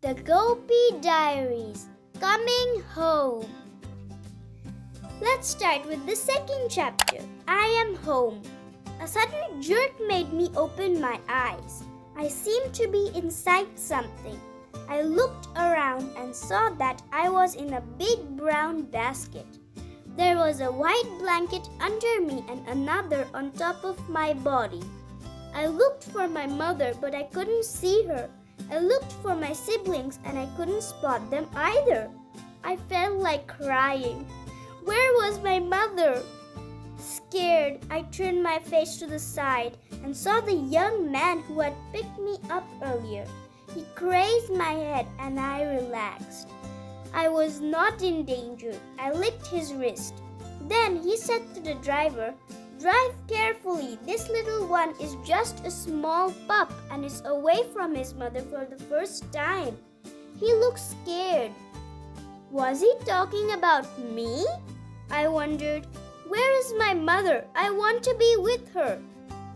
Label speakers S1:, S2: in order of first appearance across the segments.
S1: The GOPI Diaries, Coming Home. Let's start with the second chapter. I am home. A sudden jerk made me open my eyes. I seemed to be inside something. I looked around and saw that I was in a big brown basket. There was a white blanket under me and another on top of my body. I looked for my mother, but I couldn't see her. I looked for my siblings and I couldn't spot them either. I felt like crying. Where was my mother? Scared, I turned my face to the side and saw the young man who had picked me up earlier. He grazed my head and I relaxed. I was not in danger. I licked his wrist. Then he said to the driver, "Drive carefully. This little one is just a small pup and is away from his mother for the first time." He looked scared. Was he talking about me? I wondered, where is my mother? I want to be with her.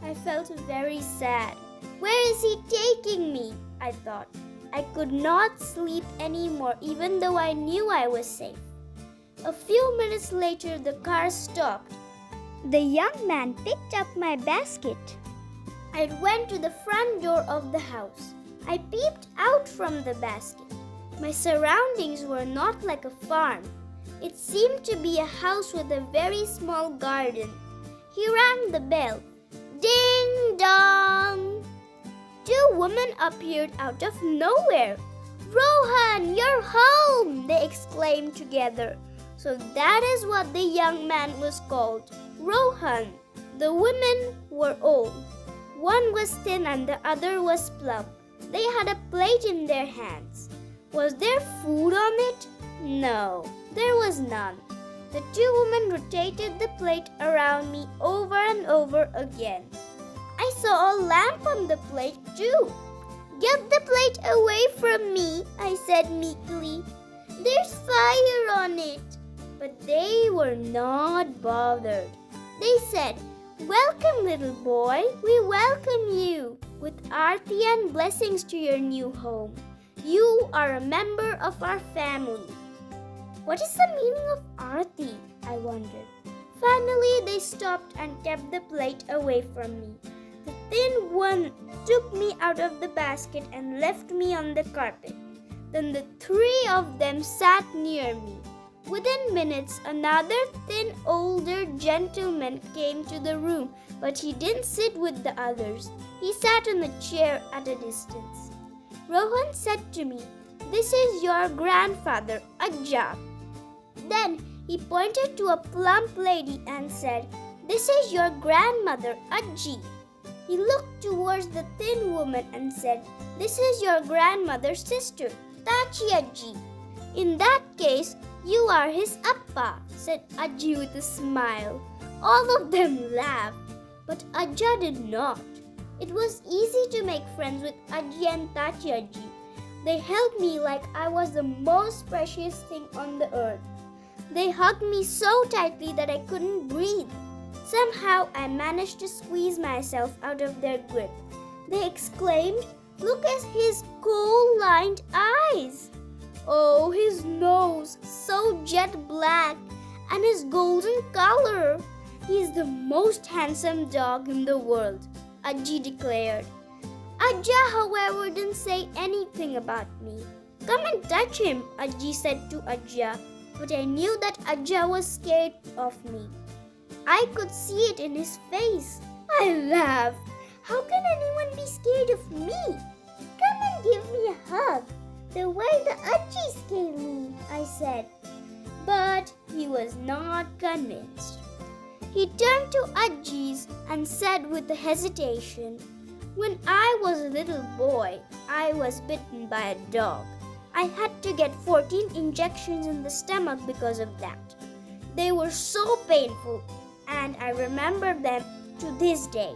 S1: I felt very sad. Where is he taking me? I thought. I could not sleep anymore even though I knew I was safe. A few minutes later, the car stopped. The young man picked up my basket. I went to the front door of the house. I peeped out from the basket. My surroundings were not like a farm. It seemed to be a house with a very small garden. He rang the bell. Ding dong! Two women appeared out of nowhere. "Rohan, you're home!" they exclaimed together. So that is what the young man was called, Rohan. The women were old. One was thin and the other was plump. They had a plate in their hands. Was there food on it? No, there was none. The two women rotated the plate around me over and over again. I saw a lamp on the plate too. "Get the plate away from me," I said meekly. "There's fire on it." But they were not bothered. They said, "Welcome, little boy. We welcome you with aarti and blessings to your new home. You are a member of our family." What is the meaning of aarti? I wondered. Finally, they stopped and kept the plate away from me. The thin one took me out of the basket and left me on the carpet. Then the three of them sat near me. Within minutes, another thin, older gentleman came to the room, but he didn't sit with the others. He sat on a chair at a distance. Rohan said to me, "This is your grandfather, Ajja." Then he pointed to a plump lady and said, "This is your grandmother, Ajji." He looked towards the thin woman and said, "This is your grandmother's sister, Tachi Ajji." "In that case, you are his appa," said Ajji with a smile. All of them laughed, but Ajja did not. It was easy to make friends with Ajji and Tachi Ajji. They held me like I was the most precious thing on the earth. They hugged me so tightly that I couldn't breathe. Somehow I managed to squeeze myself out of their grip. They exclaimed, "Look at his coal-lined eyes! Oh, his nose, so jet black, and his golden color! He is the most handsome dog in the world," Ajji declared. Ajja, however, didn't say anything about me. "Come and touch him," Ajji said to Ajja, but I knew that Ajja was scared of me. I could see it in his face. I laughed. How can anyone be scared of me? "Come and give me a hug, the way the Ajjis gave me," I said. But he was not convinced. He turned to Ajji's and said with a hesitation, "When I was a little boy, I was bitten by a dog. I had to get 14 injections in the stomach because of that. They were so painful, and I remember them to this day.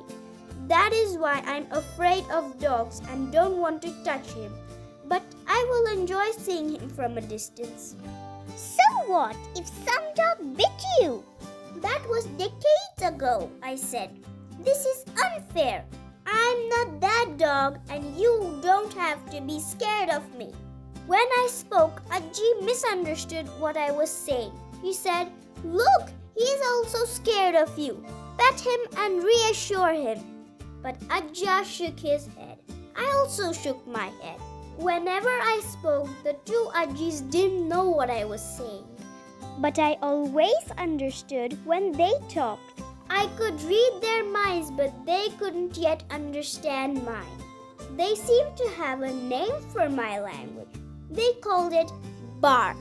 S1: That is why I'm afraid of dogs and don't want to touch him. But I will enjoy seeing him from a distance." "So what if some dog bit you?" "That was decades ago," I said. "This is unfair. I'm not that dog and you don't have to be scared of me." When I spoke, Ajji misunderstood what I was saying. He said, "Look, he is also scared of you. Pet him and reassure him." But Ajja shook his head. I also shook my head. Whenever I spoke, the two Ajjis didn't know what I was saying. But I always understood when they talked. I could read their minds, but they couldn't yet understand mine. They seemed to have a name for my language. They called it bark.